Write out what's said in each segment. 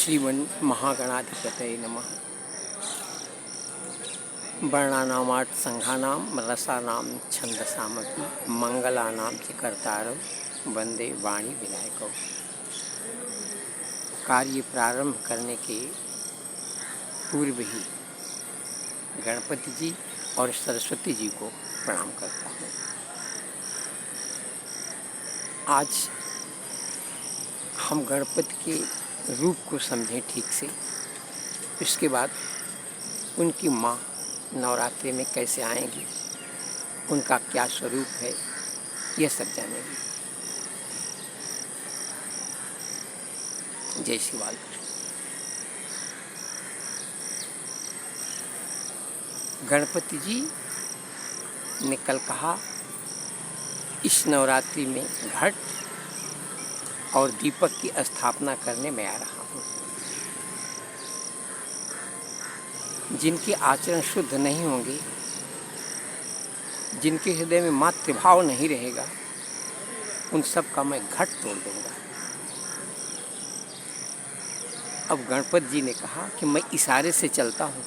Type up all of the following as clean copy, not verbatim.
श्रीमन् महागणाधिपतये नमः। वर्णानामार्थ संघानां रसानां छन्दसामपि मंगलानां च कर्तारं वंदे वाणी विनायकौ। कार्य प्रारंभ करने के पूर्व ही गणपति जी और सरस्वती जी को प्रणाम करता हूँ। आज हम गणपति के रूप को समझें ठीक से, इसके बाद उनकी माँ नवरात्रि में कैसे आएंगी, उनका क्या स्वरूप है, यह सब जानेंगे। जय श्री बालकृष्ण। गणपति जी ने कल कहा, इस नवरात्रि में घट और दीपक की स्थापना करने में आ रहा हूँ। जिनके आचरण शुद्ध नहीं होंगे, जिनके हृदय में मातृभाव नहीं रहेगा, उन सब का मैं घट तोड़ दूंगा। अब गणपति जी ने कहा कि मैं इशारे से चलता हूँ।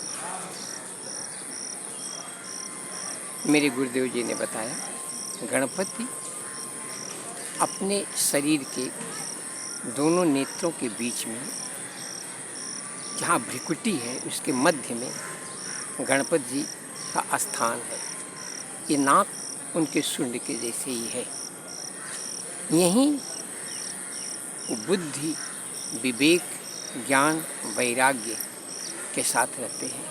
मेरे गुरुदेव जी ने बताया, गणपति अपने शरीर के दोनों नेत्रों के बीच में, जहाँ भ्रिकुटी है, उसके मध्य में गणपति जी का स्थान है। ये नाक उनके शुंड के जैसे ही है। यहीं बुद्धि, विवेक, ज्ञान, वैराग्य के साथ रहते हैं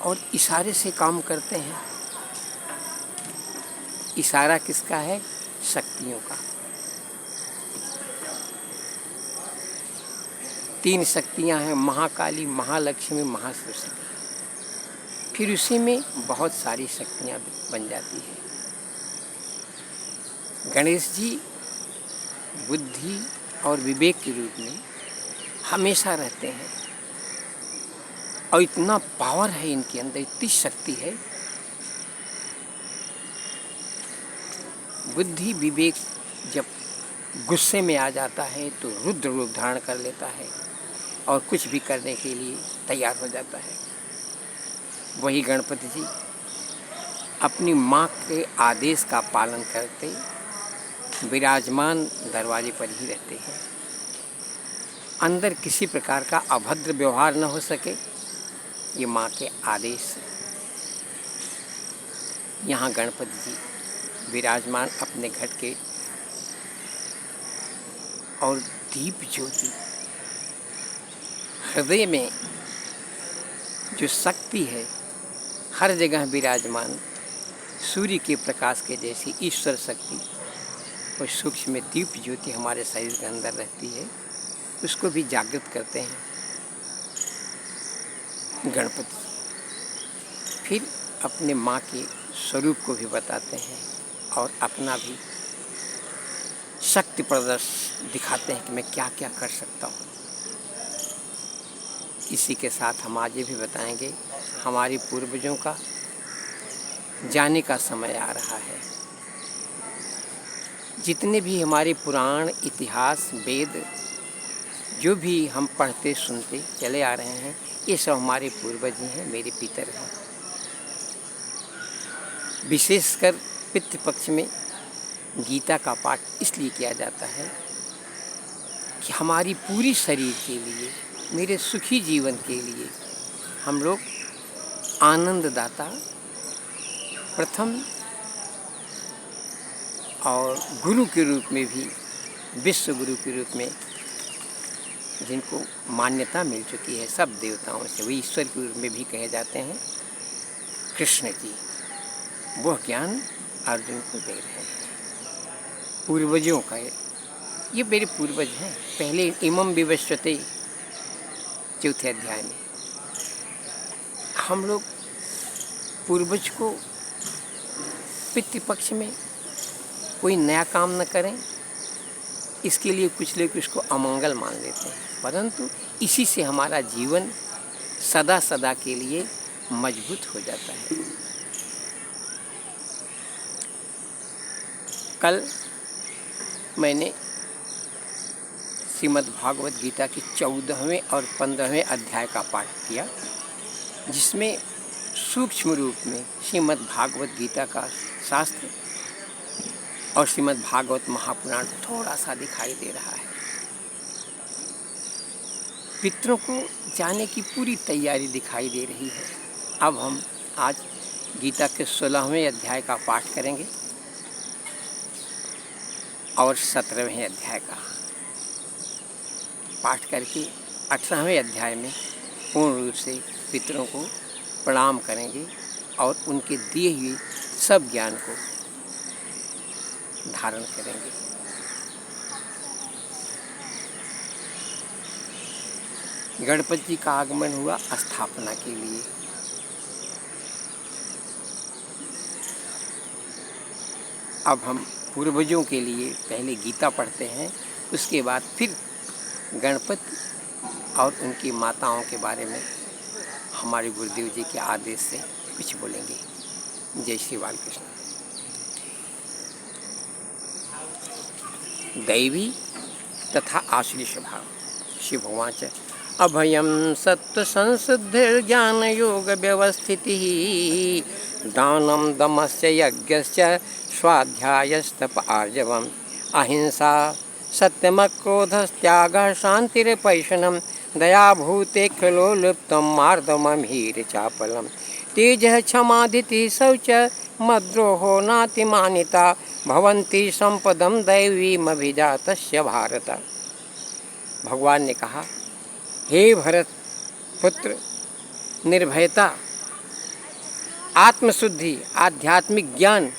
और इशारे से काम करते हैं। इशारा किसका है? शक्तियों का। 3 शक्तियां हैं, महाकाली, महालक्ष्मी, महासरस्वती। फिर उसी में बहुत सारी शक्तियां बन जाती है। गणेश जी बुद्धि और विवेक के रूप में हमेशा रहते हैं और इतना पावर है इनके अंदर, इतनी शक्ति है। बुद्धि विवेक जब गुस्से में आ जाता है तो रुद्र रूप धारण कर लेता है और कुछ भी करने के लिए तैयार हो जाता है। वही गणपति जी अपनी माँ के आदेश का पालन करते विराजमान दरवाजे पर ही रहते हैं। अंदर किसी प्रकार का अभद्र व्यवहार न हो सके, ये माँ के आदेश से। यहाँ गणपति जी विराजमान अपने घट के और दीप ज्योति, हृदय में जो शक्ति है हर जगह विराजमान, सूर्य के प्रकाश के जैसी ईश्वर शक्ति और सूक्ष्म दीप ज्योति हमारे शरीर के अंदर रहती है, उसको भी जागृत करते हैं गणपति। फिर अपने माँ के स्वरूप को भी बताते हैं और अपना भी शक्ति प्रदर्शन दिखाते हैं कि मैं क्या क्या कर सकता हूँ। इसी के साथ हम आज ये भी बताएंगे, हमारे पूर्वजों का जाने का समय आ रहा है। जितने भी हमारे पुराण, इतिहास, वेद जो भी हम पढ़ते सुनते चले आ रहे हैं, ये सब हमारे पूर्वज ही हैं, मेरे पितर हैं। विशेषकर पितृपक्ष में गीता का पाठ इसलिए किया जाता है कि हमारी पूरी शरीर के लिए, मेरे सुखी जीवन के लिए हम लोग आनंददाता प्रथम और गुरु के रूप में भी, विश्व गुरु के रूप में जिनको मान्यता मिल चुकी है सब देवताओं से, वे ईश्वर के रूप में भी कहे जाते हैं, कृष्ण जी, वह ज्ञान अर्जुन को दे रहे हैं। पूर्वजों का ये मेरे पूर्वज हैं। पहले इमं विवस्वते चौथे अध्याय में हम लोग पूर्वज को पितृपक्ष में कोई नया काम न करें, इसके लिए कुछ लोग उसको अमंगल मान लेते हैं, परंतु इसी से हमारा जीवन सदा सदा के लिए मजबूत हो जाता है। कल मैंने श्रीमद् भागवत गीता के 14वें और 15वें अध्याय का पाठ किया, जिसमें सूक्ष्म रूप में श्रीमद् भागवत गीता का शास्त्र और श्रीमद् भागवत महापुराण थोड़ा सा दिखाई दे रहा है। पितरों को जाने की पूरी तैयारी दिखाई दे रही है। अब हम आज गीता के 16वें अध्याय का पाठ करेंगे और 17वें अध्याय का पाठ करके 18वें अध्याय में पूर्ण रूप से पितरों को प्रणाम करेंगे और उनके दिए हुए सब ज्ञान को धारण करेंगे। गणपति जी का आगमन हुआ स्थापना के लिए। अब हम पूर्वजों के लिए पहले गीता पढ़ते हैं, उसके बाद फिर गणपति और उनकी माताओं के बारे में हमारे गुरुदेव जी के आदेश से कुछ बोलेंगे। जय श्री बालकृष्ण। दैवी तथा आसुरी स्वभाव। श्री भगवान च अभयम सत्व संसिद्धिर्ज्ञान योग व्यवस्थितिः दानम दमस्य यज्ञस्य स्वाध्यायस्तप आर्जवम् अहिंसा सत्यमक्रोधस्त्यागः शान्तिरपैशनं दयाभूते खलोलुप्तं मार्दमं हीरचापलं तेजः क्षमादिति शौच मद्रोहो नातिमानिता भवन्ति संपदं दैवीमभिजातस्य भारत। भगवान ने कहा, हे भरत पुत्र, निर्भयता, आत्मशुद्धि, आध्यात्मिक ज्ञान,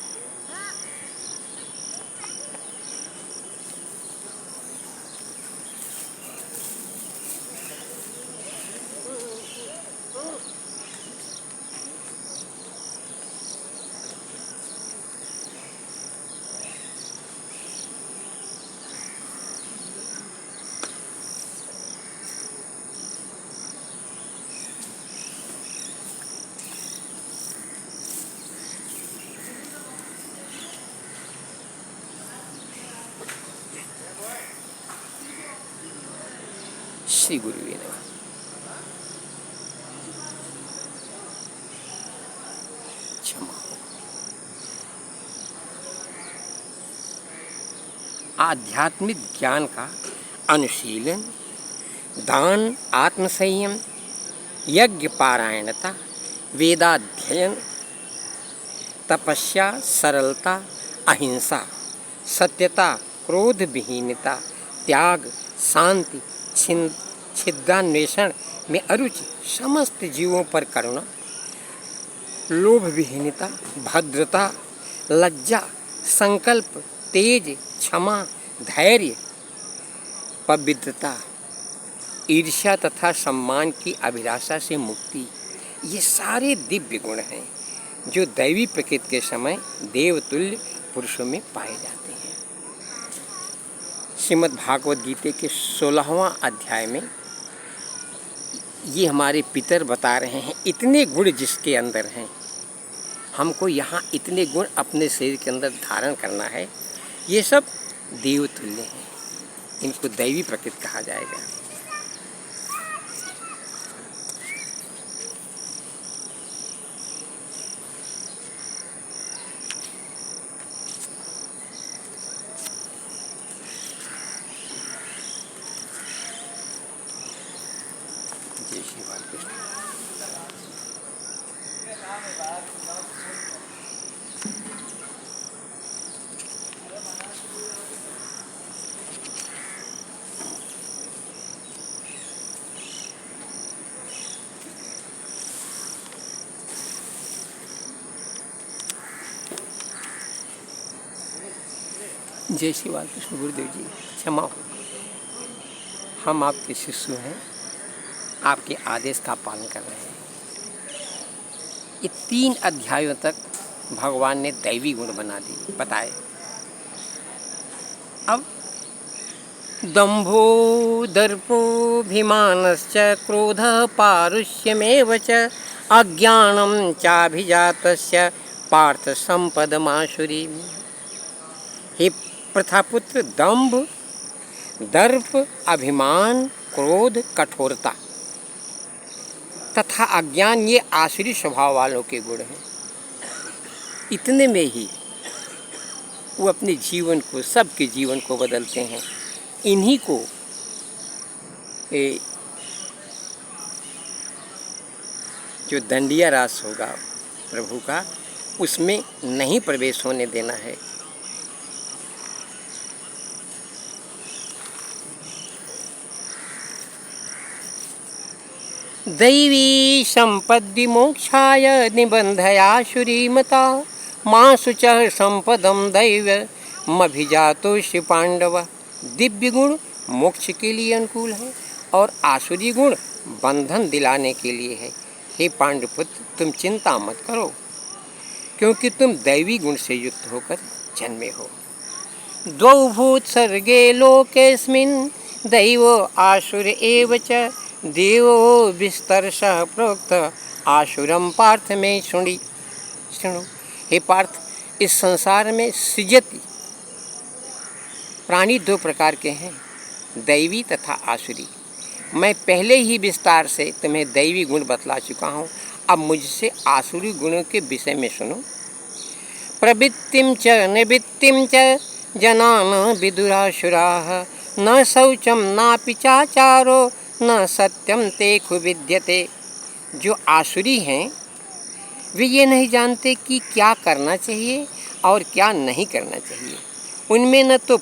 श्री गुरुवे नमः। क्षमा। आध्यात्मिक ज्ञान का अनुशीलन, दान, आत्मसंयम, यज्ञ पारायणता, वेदाध्ययन, तपस्या, सरलता, अहिंसा, सत्यता, क्रोध विहीनता, त्याग, शांति, छिद्रान्वेषण में अरुचि, समस्त जीवों पर करुणा, लोभ विहीनता, भद्रता, लज्जा, संकल्प, तेज, क्षमा, धैर्य, पवित्रता, ईर्ष्या तथा सम्मान की अभिलाषा से मुक्ति, ये सारे दिव्य गुण हैं जो दैवी प्रकृति के समय देवतुल्य पुरुषों में पाए जाते हैं। श्रीमद् भागवत गीता के 16वां अध्याय में ये हमारे पितर बता रहे हैं, इतने गुण जिसके अंदर हैं, हमको यहाँ इतने गुण अपने शरीर के अंदर धारण करना है। ये सब देवतुल्य हैं, इनको दैवी प्रकृति कहा जाएगा। जय श्री बालकृष्ण। जय श्री बालकृष्ण। गुरुदेव जी क्षमा हो, हम आपके शिष्य हैं, आपके आदेश का पालन कर रहे हैं। ये 3 अध्यायों तक भगवान ने दैवी गुण बताए। अब दंभो दर्पोऽभिमानश्च क्रोधः पारुष्यमेव च अज्ञानं चाभिजातस्य पार्थ संपदमाशुरीम्। हे प्रथापुत्र, दंभ, दर्प, अभिमान, क्रोध, कठोरता तथा अज्ञान ये आसुरी स्वभाव वालों के गुण हैं। इतने में ही वो अपने जीवन को, सबके जीवन को बदलते हैं। इन्हीं को जो दंडिया रास होगा प्रभु का, उसमें नहीं प्रवेश होने देना है। दैवी संपद्दि मोक्षाय निबंधयाशुरीमता मां शुचः संपदम दैवमभिजातो श्री पांडव। दिव्य गुण मोक्ष के लिए अनुकूल है और आसुरी गुण बंधन दिलाने के लिए है। हे पांडुपुत्र, तुम चिंता मत करो, क्योंकि तुम दैवी गुण से युक्त होकर जन्मे हो। द्वौ भूत सर्गे लोकेस्मिन् दैवो आसुर एव च देवो विस्तरशः प्रोक्त आसुरम पार्थ में सुनो। हे पार्थ, इस संसार में सृजति प्राणी दो प्रकार के हैं, दैवी तथा आसुरी। मैं पहले ही विस्तार से तुम्हें दैवी गुण बतला चुका हूँ। अब मुझसे आसुरी गुणों के विषय में सुनो। प्रवृत्तिं च निवृत्तिं च जनान विदुरासुराः न शौचम नापि चाचारो न सत्यम तेखु विद्यते। जो आसुरी हैं वे ये नहीं जानते कि क्या करना चाहिए और क्या नहीं करना चाहिए। उनमें न तो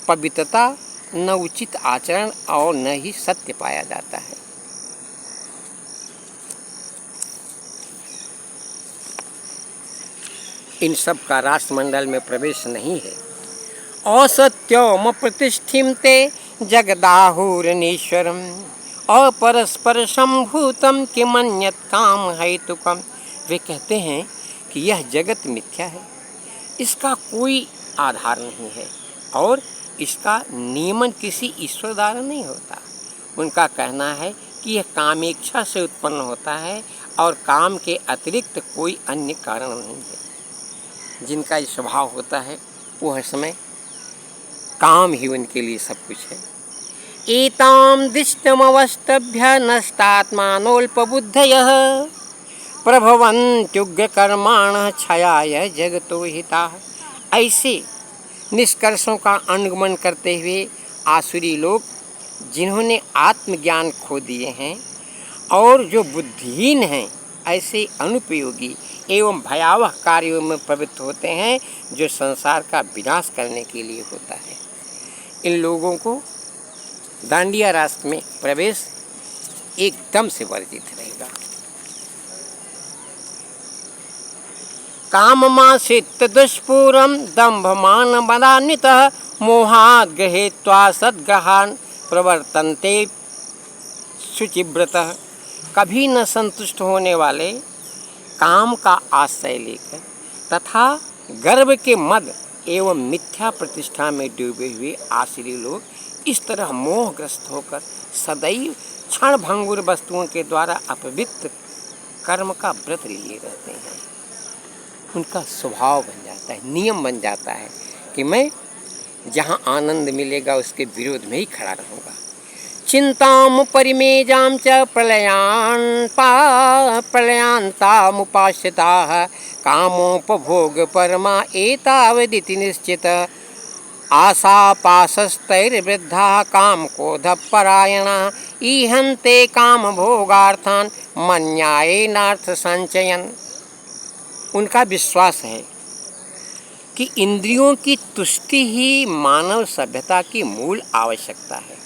पवित्रता, न उचित आचरण और न ही सत्य पाया जाता है। इन सब का राष्ट्रमंडल में प्रवेश नहीं है। असत्यम प्रतिष्ठिते जगदाहुरनीश्वरम अपरस्पर संभूतम किमन्यत काम हेतुकम। वे कहते हैं कि यह जगत मिथ्या है, इसका कोई आधार नहीं है और इसका नियमन किसी ईश्वर द्वारा नहीं होता। उनका कहना है कि यह कामेच्छा से उत्पन्न होता है और काम के अतिरिक्त कोई अन्य कारण नहीं है। जिनका ये स्वभाव होता है वो हर समय काम ही उनके लिए सब कुछ है। एताम दिष्टमवस्तभ्य नष्टात्मानोल्पबुद्धयः प्रभवन्त्युग्रकर्माणः क्षयाय जगतो हिताः। ऐसे निष्कर्षों का अनुगमन करते हुए आसुरी लोग, जिन्होंने आत्मज्ञान खो दिए हैं और जो बुद्धिहीन हैं, ऐसे अनुपयोगी एवं भयावह कार्यों में प्रवृत्त होते हैं जो संसार का विनाश करने के लिए होता है। इन लोगों को दांडिया रास में प्रवेश एकदम से वर्जित रहेगा। काममाश्रित दुष्पूरम दंभमान मदान्वितः मोहात् गृहीत्वा सद्ग्रहान् प्रवर्तन्ते शुचिव्रतः। कभी न संतुष्ट होने वाले, काम का आश्रय लेकर तथा गर्व के मद एवं मिथ्या प्रतिष्ठा में डूबे हुए आसुरी लोग इस तरह मोहग्रस्त होकर सदैव क्षण भंगुर वस्तुओं के द्वारा अपवित्र कर्म का व्रत लिए रहते हैं। उनका स्वभाव बन जाता है, नियम बन जाता है कि मैं जहाँ आनंद मिलेगा उसके विरोध में ही खड़ा रहूँगा। चिंताम परिमेजाम च प्रलयांतामुपाश्रिताः कामोपभोग परमा एतावदिति निश्चित आशापाशस्तैर्वृद्धा काम क्रोधपरायणा ईहन्ते काम भोगार्थान मन्यायेनार्थ संचयन। उनका विश्वास है कि इंद्रियों की तुष्टि ही मानव सभ्यता की मूल आवश्यकता है।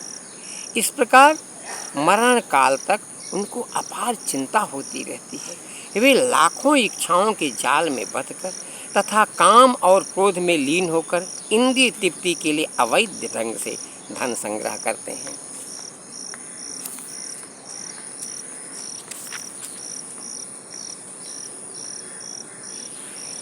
इस प्रकार मरण काल तक उनको अपार चिंता होती रहती है। वे लाखों इच्छाओं के जाल में बंधकर तथा काम और क्रोध में लीन होकर इंद्रिय तृप्ति के लिए अवैध ढंग से धन संग्रह करते हैं।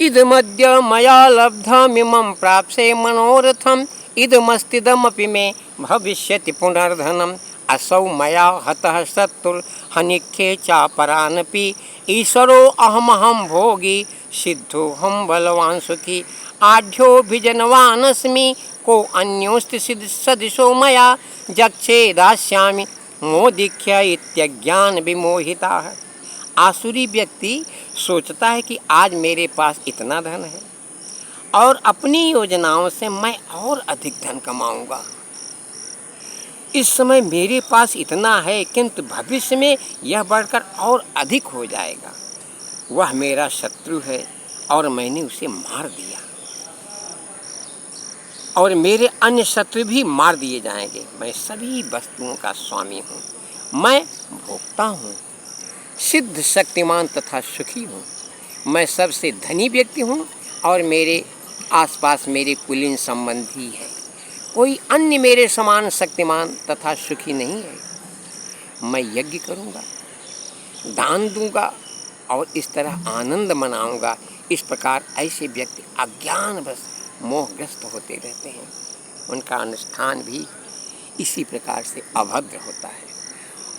इदमद्य मया लब्धमिमं प्राप्से मनोरथम इदमस्तिदमपि मे भविष्यति पुनर्धनम असौ मया हतः शत्रुर्हनिख्ये चापरानपि ईश्वरो अहमहं भोगी सिद्धोऽहं बलवान् सुखी आढ्योभिजनवानस्मि को अन्योस्ति सदृशो मया जक्षे दास्यामि मोदीख्य इत्यज्ञान विमोहिता। आसुरी व्यक्ति सोचता है कि आज मेरे पास इतना धन है और अपनी योजनाओं से मैं और अधिक धन कमाऊंगा। इस समय मेरे पास इतना है किंतु भविष्य में यह बढ़कर और अधिक हो जाएगा। वह मेरा शत्रु है और मैंने उसे मार दिया और मेरे अन्य शत्रु भी मार दिए जाएंगे। मैं सभी वस्तुओं का स्वामी हूँ, मैं भोक्ता हूँ, सिद्ध शक्तिमान तथा सुखी हूँ। मैं सबसे धनी व्यक्ति हूँ और मेरे आसपास मेरे कुलीन संबंधी है। कोई अन्य मेरे समान शक्तिमान तथा सुखी नहीं है। मैं यज्ञ करूँगा, दान दूंगा और इस तरह आनंद मनाऊंगा। इस प्रकार ऐसे व्यक्ति अज्ञानवश मोहग्रस्त होते रहते हैं। उनका अनुष्ठान भी इसी प्रकार से अभद्र होता है।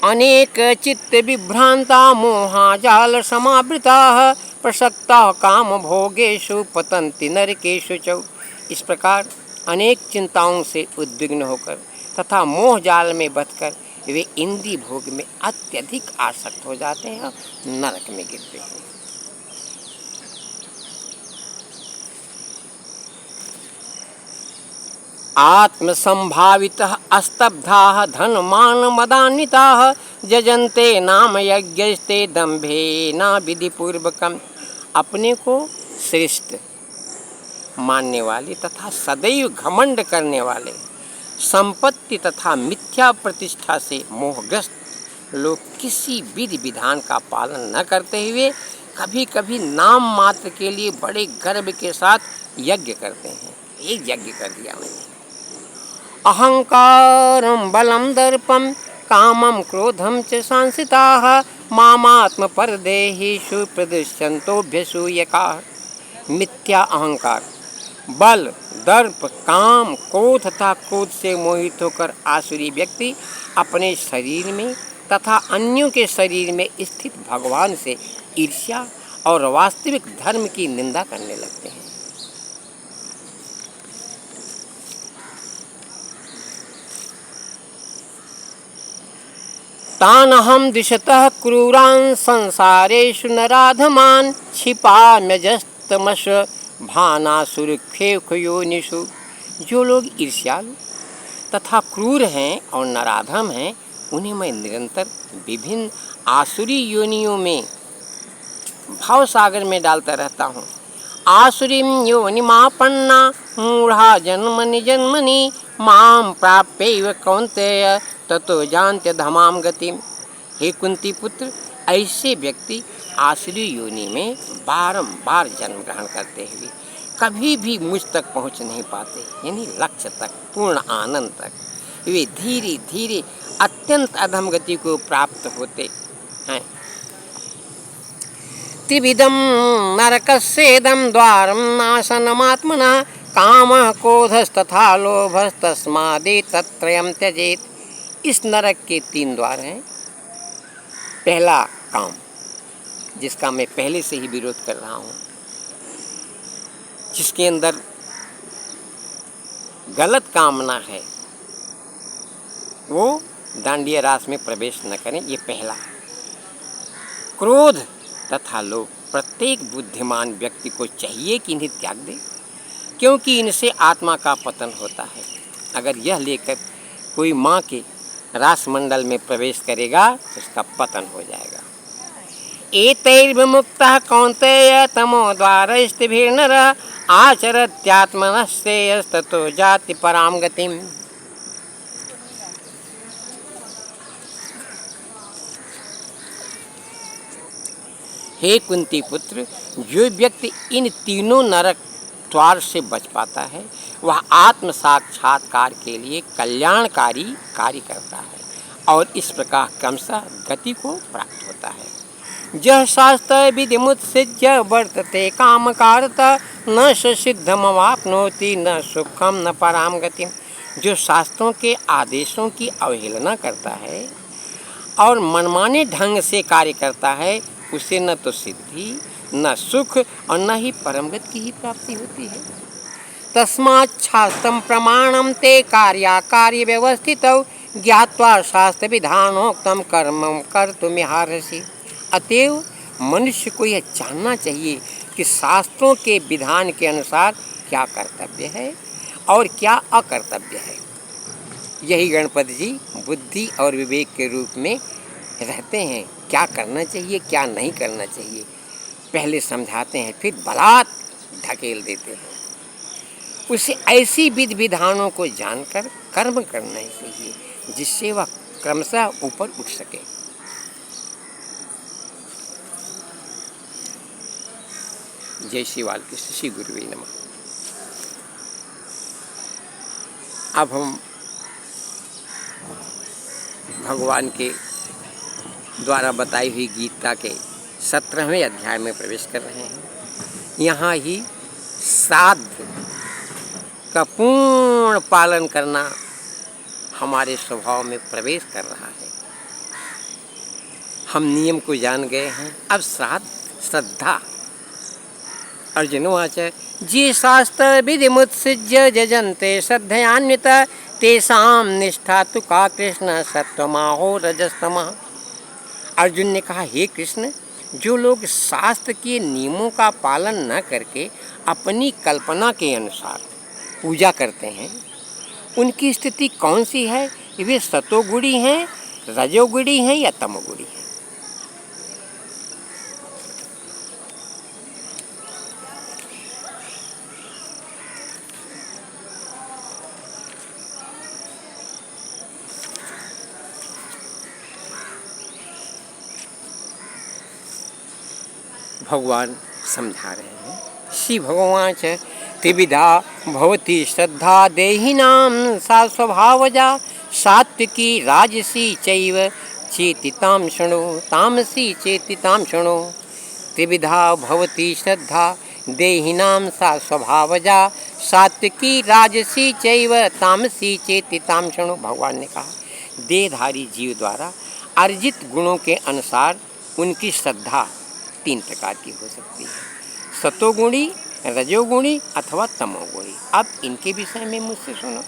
अनेक चित्त विभ्रांता मोहाजाल समावृता प्रसक्ता काम भोगेषु पतंति नरकेषु च। इस प्रकार अनेक चिंताओं से उद्विग्न होकर तथा मोह जाल में बंधकर वे इंद्रिय भोग में अत्यधिक आसक्त हो जाते हैं और नरक में गिरते हैं। आत्मसंभावितः अस्तब्धाः धनमान मदान्विताः जजन्ते नाम यज्ञस्ते दम्भेना विधिपूर्वकम्। अपने को श्रेष्ठ मानने वाले तथा सदैव घमंड करने वाले, संपत्ति तथा मिथ्या प्रतिष्ठा से मोहग्रस्त लोग किसी विधि विधान का पालन न करते हुए कभी कभी नाम मात्र के लिए बड़े गर्व के साथ यज्ञ करते हैं। एक यज्ञ कर दिया मैंने। अहंकारं बलं दर्पं कामं क्रोधं च संसिताः मामात्म परदेहेषु प्रदुष्यन्तोऽभ्यसूयकाः। मिथ्या अहंकार, बल, दर्प, काम, क्रोध तथा क्रोध से मोहित होकर आसुरी व्यक्ति अपने शरीर में तथा अन्यों के शरीर में स्थित भगवान से ईर्ष्या और वास्तविक धर्म की निंदा करने लगते हैं। तानहं दिशतः क्रूरान् संसारेषु नराधमान् क्षिपाम्यजस्तमश भानासुरखेखयोनिषु। जो लोग ईर्ष्यालु तथा क्रूर हैं और नराधम हैं, उन्हें मैं निरंतर विभिन्न आसुरी योनियों में भाव सागर में डालता रहता हूँ। आसुरीं योनिमापन्ना मूढ़ा जन्मनि जन्मनि मां प्राप्यैव कौन्तेय ततो जानत्यधमां गतिम। हे कुंती पुत्र, ऐसे व्यक्ति आसुरी योनि में बारंबार जन्म ग्रहण करते हुए कभी भी मुझ तक पहुँच नहीं पाते, यानी लक्ष्य तक, पूर्ण आनंद तक। वे धीरे धीरे अत्यंत अधम गति को प्राप्त होते हैं। त्रिविधं नरकस्येदं द्वारं नाशनमात्मनः कामः क्रोधस्तथा लोभस्तस्मादेतत्त्रयं त्यजेत्। इस नरक के 3 द्वार हैं। पहला काम, जिसका मैं पहले से ही विरोध कर रहा हूँ, जिसके अंदर गलत कामना है, वो दांडिया रास में प्रवेश न करें। ये पहला। क्रोध तथा लोभ, प्रत्येक बुद्धिमान व्यक्ति को चाहिए कि इन्हें त्याग दे, क्योंकि इनसे आत्मा का पतन होता है। अगर यह लेकर कोई माँ के रासमंडल में प्रवेश करेगा तो उसका पतन हो जाएगा। एतैर्विमुक्तः कौन्तेय तमोद्वारैस्त्रिभिर्नरः आचरत्यात्मनः श्रेयस्ततो जाति परां गतिम्। हे कुंती पुत्र, जो व्यक्ति इन तीनों नरक द्वार से बच पाता है, वह आत्म साक्षात्कार के लिए कल्याणकारी कार्य करता है और इस प्रकार क्रमशः गति को प्राप्त होता है। जह शास्त्र विधिमुत्सृज्य वर्तते कामकारतः न स सिद्धमवाप्नोति न सुखम न पराम गतिम। जो शास्त्रों के आदेशों की अवहेलना करता है और मनमाने ढंग से कार्य करता है, उसे न तो सिद्धि, न सुख और न ही परम गति की ही प्राप्ति होती है। तस्माच्छास्त्रं प्रमाणं ते कार्याकार्य व्यवस्थितौ ज्ञात्वा शास्त्र विधानोक्तम कर्म कर्तुमिहार्हसि। अतएव मनुष्य को यह जानना चाहिए कि शास्त्रों के विधान के अनुसार क्या कर्तव्य है और क्या अकर्तव्य है। यही गणपति जी बुद्धि और विवेक के रूप में रहते हैं। क्या करना चाहिए क्या नहीं करना चाहिए पहले समझाते हैं, फिर बलात् ढकेल देते हैं। उसे ऐसी विधि विधानों को जानकर कर्म करना चाहिए जिससे वह क्रमशः ऊपर उठ सके। जय श्री बालकृष्ण, श्री गुरुवे नमः। अब हम भगवान के द्वारा बताई हुई गीता के 17वें अध्याय में प्रवेश कर रहे हैं। यहाँ ही साध का पूर्ण पालन करना हमारे स्वभाव में प्रवेश कर रहा है। हम नियम को जान गए हैं। अब श्रद्धा। अर्जुनोवाच जे शास्त्र विधि मुत्सृज्य जजन्ते श्रद्धयान्वित तेषां निष्ठा तु का कृष्ण सत्वमाहो रजस्तमः। अर्जुन ने कहा, हे कृष्ण, जो लोग शास्त्र के नियमों का पालन न करके अपनी कल्पना के अनुसार पूजा करते हैं, उनकी स्थिति कौन सी है? वे सतोगुणी हैं, रजोगुणी हैं या तमोगुणी हैं? भगवान समझा रहे हैं। श्री भगवान च त्रिविधा भवति श्रद्धा देहिनां सा स्वभावजा सात्विकी राजसी चैव चेतितां शृणु तामसी चेतितां शृणु। त्रिविधा भवति श्रद्धा देहिनां सा स्वभावजा सात्विकी राजसी चैव तामसी चेतितां शृणु। भगवान ने कहा, देहधारी जीव द्वारा अर्जित गुणों के अनुसार उनकी श्रद्धा 3 प्रकार की हो सकती है, सतोगुणी, रजोगुणी अथवा तमोगुणी। अब इनके विषय में मुझसे सुनो।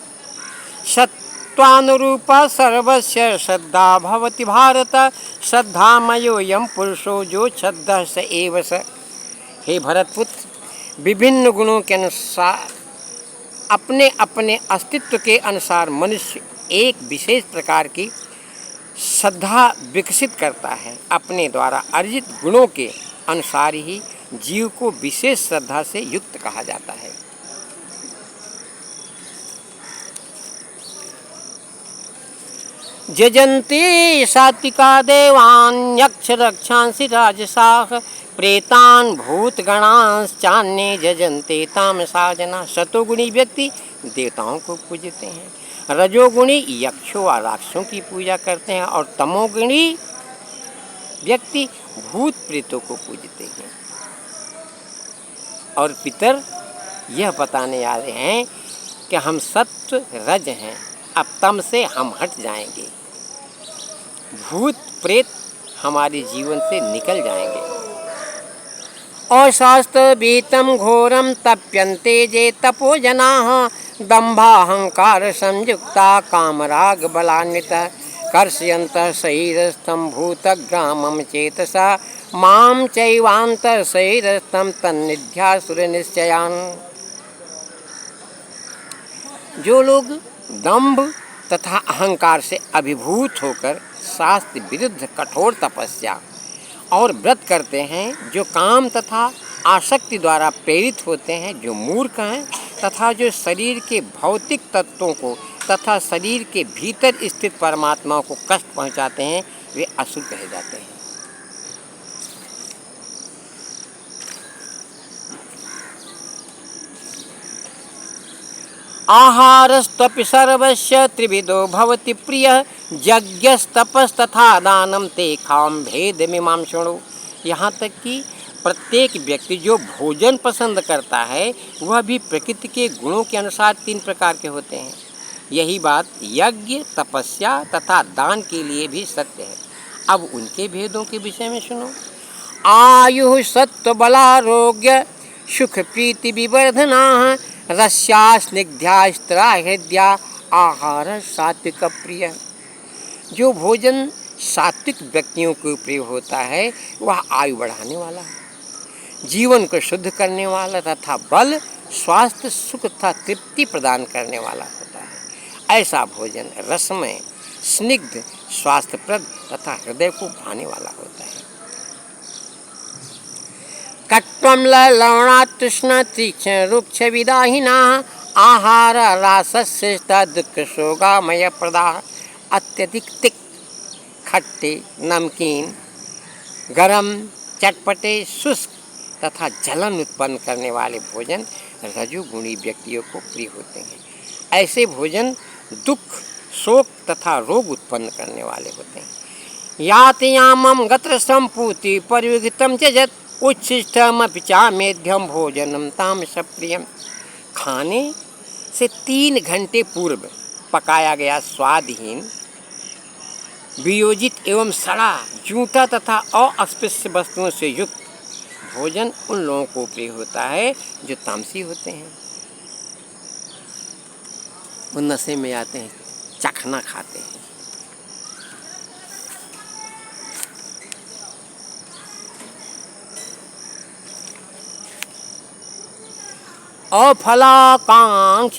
सत्वानुरूप सर्वस्य श्रद्धा भवति भारत श्रद्धामयोऽयं पुरुषो जो श्रद्धः स एव स। हे भरतपुत्र, विभिन्न गुणों के अनुसार अपने अपने अस्तित्व के अनुसार मनुष्य एक विशेष प्रकार की श्रद्धा विकसित करता है। अपने द्वारा अर्जित गुणों के अनुसार ही जीव को विशेष श्रद्धा से युक्त कहा जाता है। जजन्ते सात्विका देवान् यक्ष रक्षांसि राजसाः प्रेतान् भूतगणांश्चान्ये जजन्ते तामसा जनाः। सतोगुणी व्यक्ति देवताओं को पूजते हैं, रजोगुणी यक्षों व राक्षसों की पूजा करते हैं और तमोगुणी व्यक्ति भूत प्रेतों को पूजते हैं। और पितर यह बताने आ रहे हैं कि हम सत्व रज हैं, अब तम से हम हट जाएंगे, भूत प्रेत हमारे जीवन से निकल जाएंगे। और शास्त्र बीतम घोरम तप्यन्ते जे तपो जनाः दम्भाहंकार संयुक्ता कामराग बलान्विता कर्षयन्तः शरीरस्थं भूतग्रामं चेतसा मां चैवान्तः शरीरस्थं तन्निध्यासुरनिश्चयान्। जो लोग दंभ तथा अहंकार से अभिभूत होकर शास्त्र विरुद्ध कठोर तपस्या और व्रत करते हैं, जो काम तथा आसक्ति द्वारा प्रेरित होते हैं, जो मूर्ख हैं तथा जो शरीर के भौतिक तत्वों को तथा शरीर के भीतर स्थित परमात्मा को कष्ट पहुंचाते हैं, वे असुर कहे जाते हैं। आहारस्तपि सर्वस्य त्रिविधो भवति प्रियः यज्ञस्तपस्तथा दानं तेषां भेदमिमां शृणु। यहाँ तक कि प्रत्येक व्यक्ति जो भोजन पसंद करता है वह भी प्रकृति के गुणों के अनुसार 3 प्रकार के होते हैं। यही बात यज्ञ, तपस्या तथा दान के लिए भी सत्य है। अब उनके भेदों के विषय में सुनो। आयु सत्व बलारोग्य सुख प्रीति विवर्धना रस्या स्निग्ध्या स्त्रा हृदया आहार सात्विक प्रिय। जो भोजन सात्विक व्यक्तियों को प्रिय होता है वह आयु बढ़ाने वाला है, जीवन को शुद्ध करने वाला तथा बल स्वास्थ्य सुख तथा तृप्ति प्रदान करने वाला होता है। ऐसा भोजन रसमय स्निग्ध स्वास्थ्यप्रद तथा हृदय को भाने वाला होता है। कट्वम्ल लवणा तृष्ण तीक्ष्ण रुक्ष विदाहिना आहार रासश्रेष्ठ दुख शोगामय प्रदाह। अत्यधिक तिक्त, खट्टे, नमकीन, गरम, चटपटे, शुष्क तथा जलन उत्पन्न करने वाले भोजन रजोगुणी व्यक्तियों को प्रिय होते हैं। ऐसे भोजन दुख शोक तथा रोग उत्पन्न करने वाले होते हैं। यातयामम गत्र संपूति परियुक्तम त्यजत उच्छिष्टमपि चामेध्यम भोजनम तामस प्रियम। खाने से 3 घंटे पूर्व पकाया गया स्वादहीन वियोजित एवं सड़ा जूठा तथा अस्पृश्य वस्तुओं से युक्त भोजन उन लोगों को प्रिय होता है जो तामसी होते हैं। वो नशे में आते हैं, चखना खाते हैं। अफलाकांक्षिभिर्यज्ञो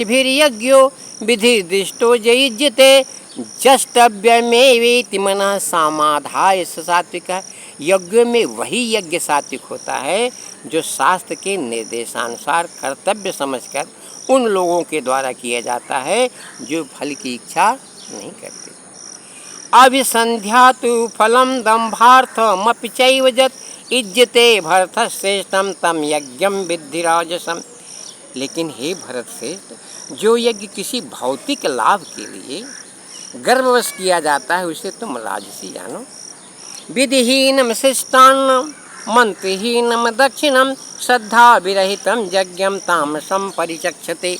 विधिर्दिष्टो जयुज्यते जष्टव्यमेवेति मनः समाधाय सात्विक। यज्ञ में वही यज्ञ सात्विक होता है जो शास्त्र के निर्देशानुसार कर्तव्य समझकर उन लोगों के द्वारा किया जाता है जो फल की इच्छा नहीं करते। अभिसंध्या तो फलम दम्भार्थमपि चैव जत इज्जते भरत श्रेष्ठम तम यज्ञम विद्धि राजसम। लेकिन हे भरत श्रेष्ठ, जो यज्ञ किसी भौतिक लाभ के लिए गर्भवश किया जाता है उसे तुम राजसी जानो। विधिहीनम शिष्टान्नम मंत्रहीनम दक्षिणम श्रद्धा विरहितम यज्ञम तामसम परिचक्षते।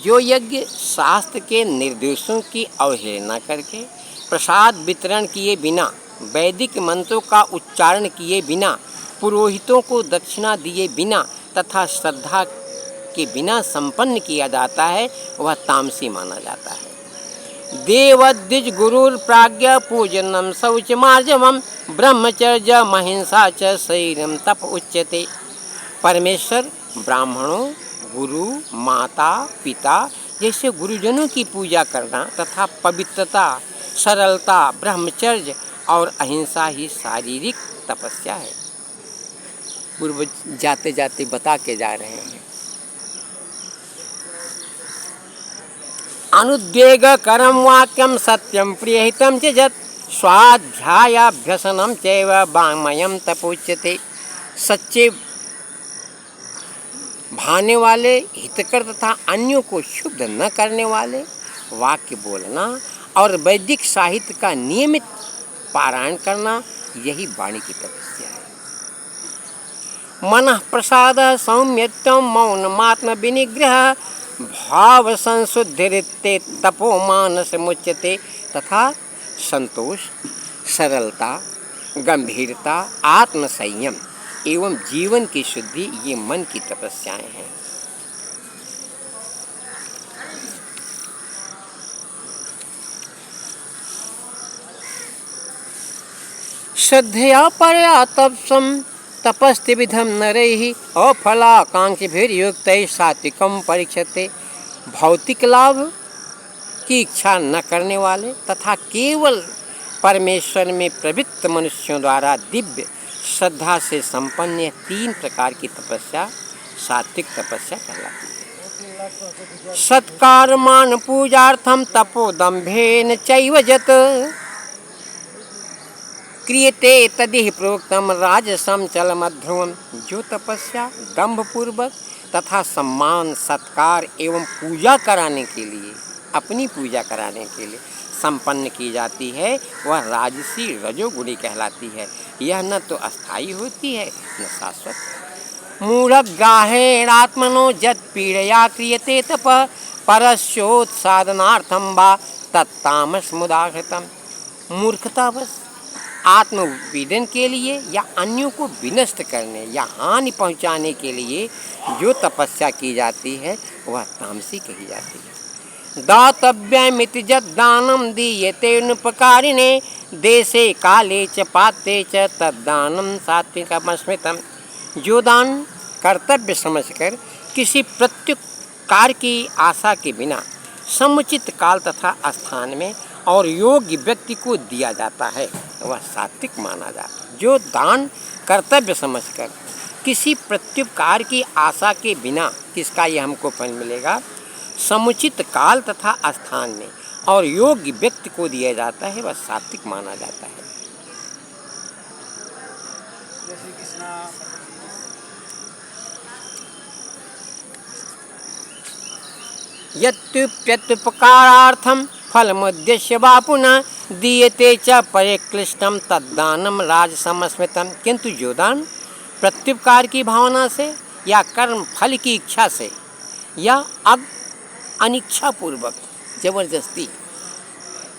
जो यज्ञ शास्त्र के निर्देशों की अवहेलना करके प्रसाद वितरण किए बिना, वैदिक मंत्रों का उच्चारण किए बिना, पुरोहितों को दक्षिणा दिए बिना तथा श्रद्धा के बिना संपन्न किया जाता है वह तामसी माना जाता है। देवद्विज गुरुर प्राज्ञ पूजनम शौच मार्जवम ब्रह्मचर्य महिंसा च शरीरम तप उच्यते। परमेश्वर ब्राह्मणों, गुरु, माता, पिता जैसे गुरुजनों की पूजा करना तथा पवित्रता, सरलता, ब्रह्मचर्य और अहिंसा ही शारीरिक तपस्या है। पूर्व जाते जाते बता के जा रहे हैं। अनुद्वेग करम वाक्यम सत्यम प्रियहितम च जत स्वाध्यायाभ्यसनम चैव वाङ्मयम तपोच्यते। सच्चे भाने वाले, हितकर तथा अन्यों को शुद्ध न करने वाले वाक्य बोलना और वैदिक साहित्य का नियमित पारायण करना यही वाणी की तपस्या है। मनः प्रसाद सौम्यत्वम मौनमात्म विनिग्रह भाव संशुद्धिरित्ते तपो मानस मुच्यते। तथा संतोष, सरलता, गंभीरता, आत्म संयम एवं जीवन की शुद्धि ये मन की तपस्याएं हैं। श्रद्धया परया तपसम तपस्तिविधम नरैः अफलाकांक्षिभिर्युक्तैः सात्विकम परीक्षते। भौतिक लाभ की इच्छा न करने वाले तथा केवल परमेश्वर में प्रवृत्त मनुष्यों द्वारा दिव्य श्रद्धा से संपन्न 3 प्रकार की तपस्या सात्विक तपस्या कहलाती है। सत्कारमान पूजार्थम तपोदम्भेन चैव जत क्रियते तदिह प्रोक्तम राजसम चलमध्रुवम। जो तपस्या दंभ पूर्वक तथा सम्मान, सत्कार एवं पूजा कराने के लिए, अपनी पूजा कराने के लिए संपन्न की जाती है वह राजसी रजोगुणी कहलाती है। यह न तो अस्थायी होती है न शाश्वत। मूढ़ग्राहेणात्मनो जत पीड़या क्रियते तप परस्योत्साधनार्थम वा तत्तामसमुदाहृतम। मूर्खतावश आत्मविदन के लिए या अन्यों को विनष्ट करने या हानि पहुंचाने के लिए जो तपस्या की जाती है वह तामसी कही जाती है। दातव्यमिति जद्दानम दीयते नुपकारिणे देशे काले च पात्रे च तद्दानम सात्विकम स्मृतम। जो दान कर्तव्य समझकर किसी प्रत्युपकार की आशा के बिना समुचित काल तथा स्थान में और योग्य व्यक्ति को दिया जाता है वह सात्विक माना जाता है। जो दान कर्तव्य समझकर किसी प्रत्युपकार की आशा के बिना, किसका ये हमको फल मिलेगा, समुचित काल तथा स्थान में और योग्य व्यक्ति को दिया जाता है वह सात्विक माना जाता है। यत्युप्यत्युपकारार्थम फलमुद्देश्य वा पुनः दीयते च परिक्लिष्टम तद्दानम राजसमस्मितम। किंतु जो दान प्रत्युपकार की भावना से या कर्म फल की इच्छा से या अनिच्छा पूर्वक जबरदस्ती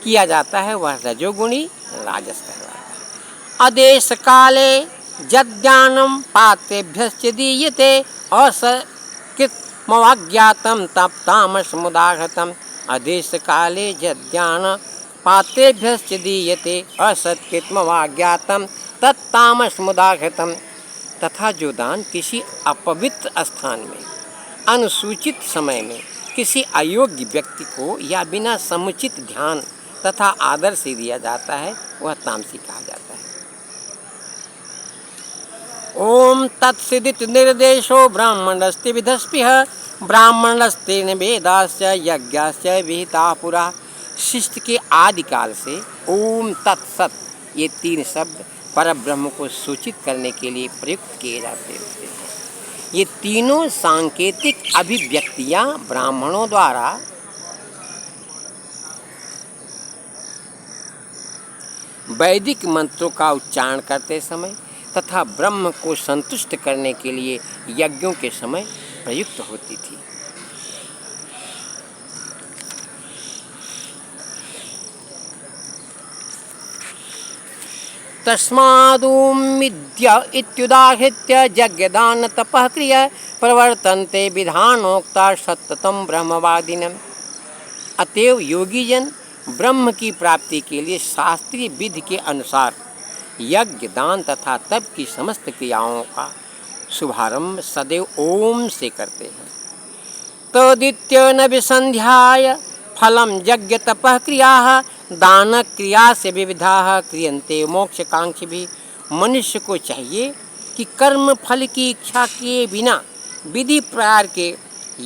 किया जाता है वह रजोगुणी राजस कहलाता है। आदेश काले जद्यानम पात्रेभ्यश्च दीयते असकृतमवाज्ञातम तप तामसमुदाहृतम। आदेश काले जद्यान पात्रेभ्यश्च दीयते असत्कृतमवाज्ञातम तत्तामसमुदाहृतम। तथा जो दान किसी अपवित्र स्थान में अनुसूचित समय में किसी अयोग्य व्यक्ति को या बिना समुचित ध्यान तथा आदर से दिया जाता है वह तामसी कहा जाता है। ओम तत्सिदित निर्देशो ब्राह्मणस्ते विधस्पृह ब्राह्मणस्तेन वेदाश्च यज्ञाश्च विहिता पुरा। शिष्ट के आदिकाल से ओम तत्सत ये तीन शब्द परब्रह्म को सूचित करने के लिए प्रयुक्त किए जाते हैं। ये तीनों सांकेतिक अभिव्यक्तियां ब्राह्मणों द्वारा वैदिक मंत्रों का उच्चारण करते समय तथा ब्रह्म को संतुष्ट करने के लिए यज्ञों के समय प्रयुक्त होती थी। तस्मादुमिद्य इत्युदाहृत्य यज्ञदान तपः क्रिया प्रवर्तन्ते विधानोक्ता सततम ब्रह्मवादिनम्। अतएव योगी जन ब्रह्म की प्राप्ति के लिए शास्त्रीय विधि के अनुसार यज्ञ दान तथा तप की समस्त क्रियाओं का शुभारंभ सदैव ओम से करते हैं। तदित्य न विसंध्याय फलम यज्ञ तपः क्रिया दान क्रिया से विविधा क्रियन्ते मोक्षकांक्षी भी। मनुष्य को चाहिए कि कर्म फल की इच्छा किए बिना विधि प्रकार के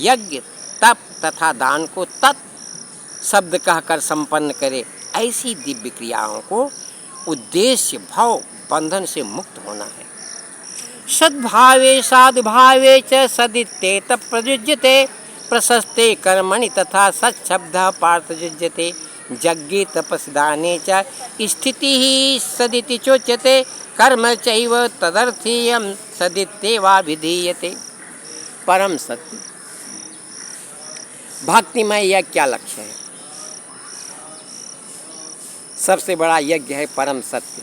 यज्ञ तप तथा दान को तत् शब्द कहकर संपन्न करे। ऐसी दिव्य क्रियाओं को उद्देश्य भाव बंधन से मुक्त होना है। सद्भावे साधुभावे च सदित्ते तप प्रयुज्यते प्रशस्ते कर्मणि तथा सच्छब्दः पार्थयुज्यते। यज्ञे तपस्दाने च स्थितिः सदिति चोच्यते कर्म चैव तदर्थीयं सदित्येवा विधीयते। परम सत्य भक्तिमय यज्ञ क्या लक्ष्य है? सबसे बड़ा यज्ञ है परम सत्य।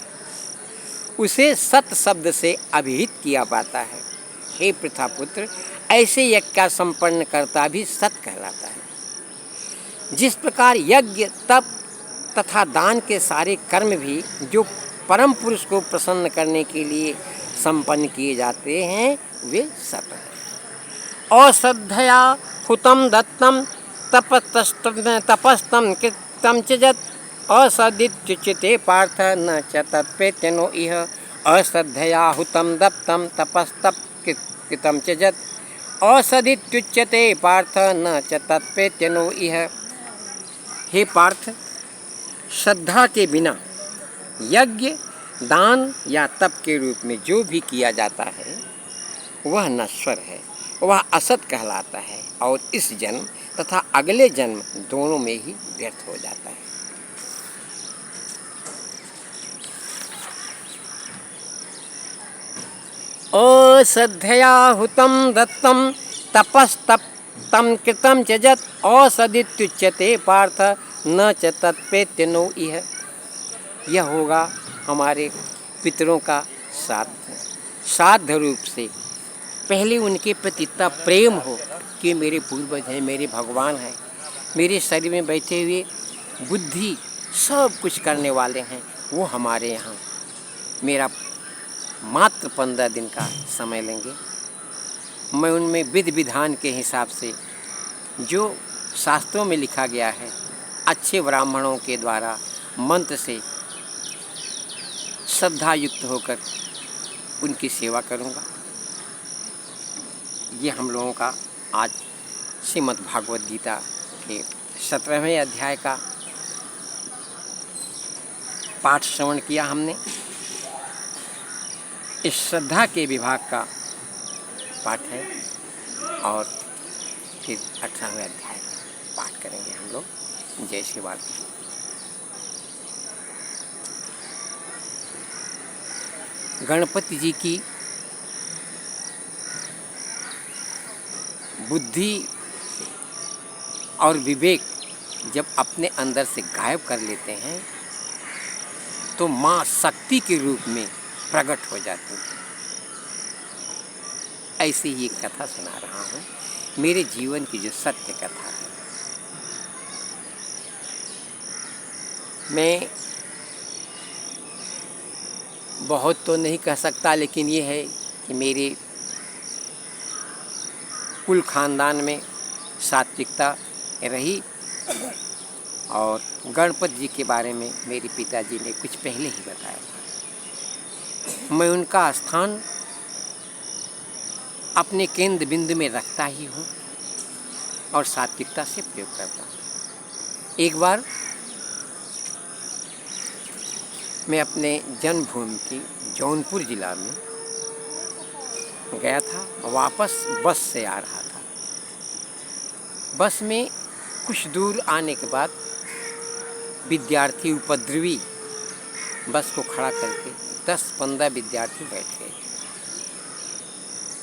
उसे सत शब्द से अभिहित किया जाता है। हे पृथापुत्र, ऐसे यज्ञ का संपन्न करता भी सत कहलाता है। जिस प्रकार यज्ञ तप तथा दान के सारे कर्म भी जो परम पुरुष को प्रसन्न करने के लिए संपन्न किए जाते हैं वे सत हैं। अश्रद्धया हुतम दत्तम तपस्तम कृतम च यत् असदित्युच्यते पार्थ न च तत्प्रेत्यनो इह। अश्रद्धया हुतम दत्तम तपस्तप कृतम च यत् असदित्युच्यते पार्थ न च तत्प्रेत्यनो इह। हे पार्थ, श्रद्धा के बिना यज्ञ दान या तप के रूप में जो भी किया जाता है वह नश्वर है, वह असत कहलाता है और इस जन्म तथा अगले जन्म दोनों में ही व्यर्थ हो जाता है। अश्रद्धया हुतम दत्तम तपस्तप्तं कृतं च यत् असदित्युच्यते पार्थ न च तत्पेत्य नो इह। यह होगा हमारे पितरों का श्राद्ध रूप से। पहले उनके प्रति इतना प्रेम हो कि मेरे पूर्वज हैं, मेरे भगवान हैं, मेरे शरीर में बैठे हुए बुद्धि सब कुछ करने वाले हैं, वो हमारे यहाँ मेरा मात्र 15 दिन का समय लेंगे। मैं उनमें विधि विधान के हिसाब से जो शास्त्रों में लिखा गया है, अच्छे ब्राह्मणों के द्वारा मंत्र से श्रद्धा युक्त होकर उनकी सेवा करूँगा। ये हम लोगों का आज श्रीमद् भागवत गीता के 17वें अध्याय का पाठ श्रवण किया हमने। इस श्रद्धा के विभाग का पाठ है और फिर 18वें अध्याय का पाठ करेंगे हम लोग। जय श्री बालाकृष्ण। गणपति जी की बुद्धि और विवेक जब अपने अंदर से गायब कर लेते हैं तो माँ शक्ति के रूप में प्रकट हो जाती है। ऐसी ही एक कथा सुना रहा हूँ, मेरे जीवन की जो सत्य कथा है। मैं बहुत तो नहीं कह सकता, लेकिन ये है कि मेरे कुल खानदान में सात्विकता रही और गणपति जी के बारे में मेरे पिताजी ने कुछ पहले ही बताया था। मैं उनका स्थान अपने केंद्र बिंदु में रखता ही हूँ और सात्विकता से प्रयोग करता हूँ। एक बार मैं अपने जन्मभूमि की जौनपुर जिला में गया था, वापस बस से आ रहा था। बस में कुछ दूर आने के बाद विद्यार्थी उपद्रवी बस को खड़ा करके 10-15 विद्यार्थी बैठ गए।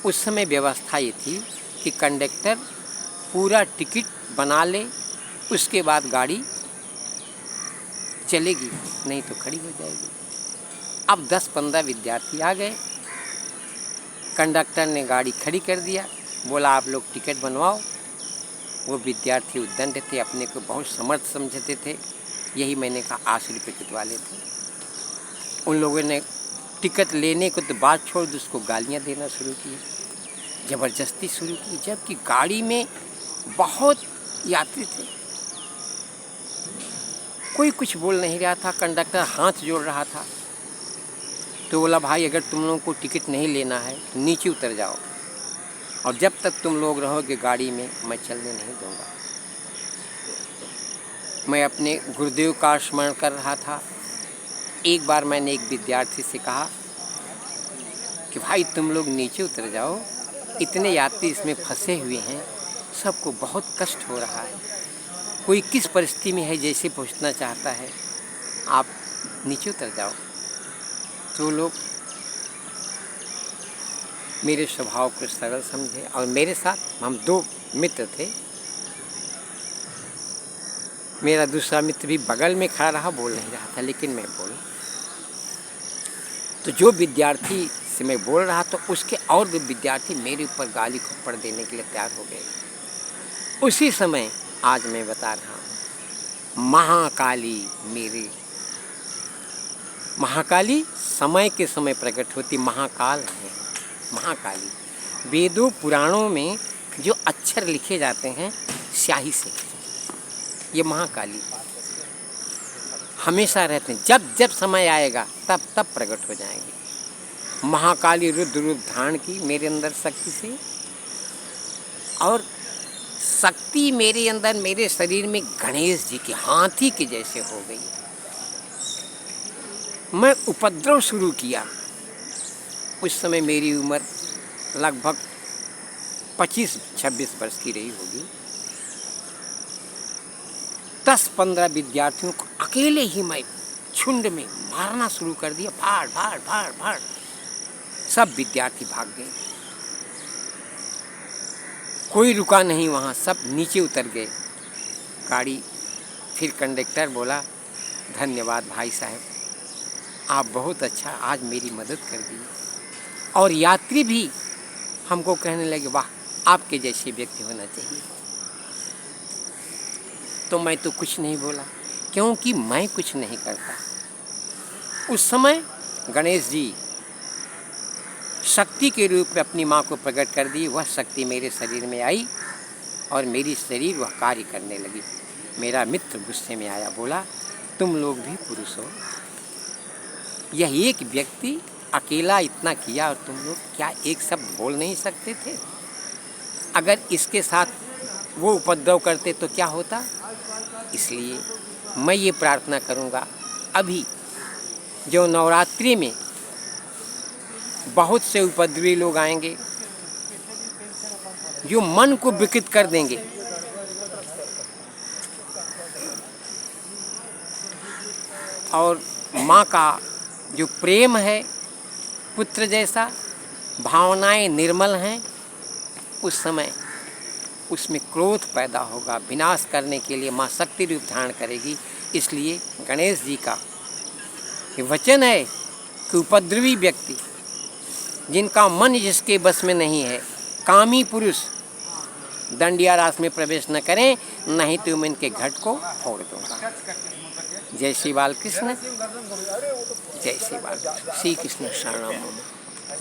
उस समय व्यवस्था ये थी कि कंडक्टर पूरा टिकट बना ले, उसके बाद गाड़ी चलेगी, नहीं तो खड़ी हो जाएगी। अब 10-15 विद्यार्थी आ गए। कंडक्टर ने गाड़ी खड़ी कर दिया, बोला आप लोग टिकट बनवाओ। वो विद्यार्थी उद्दंड थे, अपने को बहुत समर्थ समझते थे। यही मैंने कहा 80 रुपये टिकट वाले थे। उन लोगों ने टिकट लेने को तो बात छोड़ दी, उसको गालियाँ देना शुरू की, ज़बरदस्ती शुरू की, जबकि गाड़ी में बहुत यात्री थे। कोई कुछ बोल नहीं रहा था। कंडक्टर हाथ जोड़ रहा था तो बोला भाई अगर तुम लोगों को टिकट नहीं लेना है तो नीचे उतर जाओ, और जब तक तुम लोग रहोगे गाड़ी में मैं चलने नहीं दूंगा। मैं अपने गुरुदेव का स्मरण कर रहा था। एक बार मैंने एक विद्यार्थी से कहा कि भाई तुम लोग नीचे उतर जाओ, इतने यात्री इसमें फंसे हुए हैं, सबको बहुत कष्ट हो रहा है, कोई किस परिस्थिति में है जैसे पहुंचना चाहता है, आप नीचे उतर जाओ। तो लोग मेरे स्वभाव को सरल समझे और मेरे साथ हम 2 मित्र थे। मेरा दूसरा मित्र भी बगल में खड़ा रहा, बोल नहीं रहा था, लेकिन मैं बोला। तो जो विद्यार्थी से मैं बोल रहा था उसके और भी विद्यार्थी मेरे ऊपर गाली खप्पड़ देने के लिए तैयार हो गए। उसी समय आज मैं बता रहा हूँ, महाकाली समय के समय प्रकट होती महाकाल है। महाकाली वेदों पुराणों में जो अक्षर लिखे जाते हैं स्याही से, ये महाकाली हमेशा रहते हैं। जब जब समय आएगा तब तब प्रकट हो जाएंगे। महाकाली रुद्र रूप धारण की मेरे अंदर शक्ति से, और शक्ति मेरे अंदर मेरे शरीर में गणेश जी के हाथी के जैसे हो गई। मैं उपद्रव शुरू किया। उस समय मेरी उम्र लगभग 25-26 वर्ष की रही होगी। 10-15 विद्यार्थियों को अकेले ही मैं झुंड में मारना शुरू कर दिया। भाड़ भाड़ भाड़ भाड़, सब विद्यार्थी भाग गए। कोई रुका नहीं वहाँ, सब नीचे उतर गए। गाड़ी फिर कंडक्टर बोला, धन्यवाद भाई साहब, आप बहुत अच्छा आज मेरी मदद कर दी। और यात्री भी हमको कहने लगे, वाह, आपके जैसे व्यक्ति होना चाहिए। तो मैं तो कुछ नहीं बोला, क्योंकि मैं कुछ नहीं करता। उस समय गणेश जी शक्ति के रूप में अपनी माँ को प्रकट कर दी। वह शक्ति मेरे शरीर में आई और मेरी शरीर वह कार्य करने लगी। मेरा मित्र गुस्से में आया, बोला, तुम लोग भी पुरुष हो, यह एक व्यक्ति अकेला इतना किया और तुम लोग क्या एक शब्द बोल नहीं सकते थे? अगर इसके साथ वो उपद्रव करते तो क्या होता? इसलिए मैं ये प्रार्थना करूँगा, अभी जो नवरात्रि में बहुत से उपद्रवी लोग आएंगे जो मन को विकृत कर देंगे, और माँ का जो प्रेम है पुत्र जैसा, भावनाएं निर्मल हैं, उस समय उसमें क्रोध पैदा होगा, विनाश करने के लिए माँ शक्ति रूप धारण करेगी। इसलिए गणेश जी का ये वचन है कि उपद्रवी व्यक्ति, जिनका मन जिसके बस में नहीं है, कामी पुरुष दंडिया रास में प्रवेश न करें, नहीं तो मैं इनके घट को फोड़ दूंगा। जय श्री बालकृष्ण, जय श्री बालकृष्ण, श्री कृष्ण शरणम।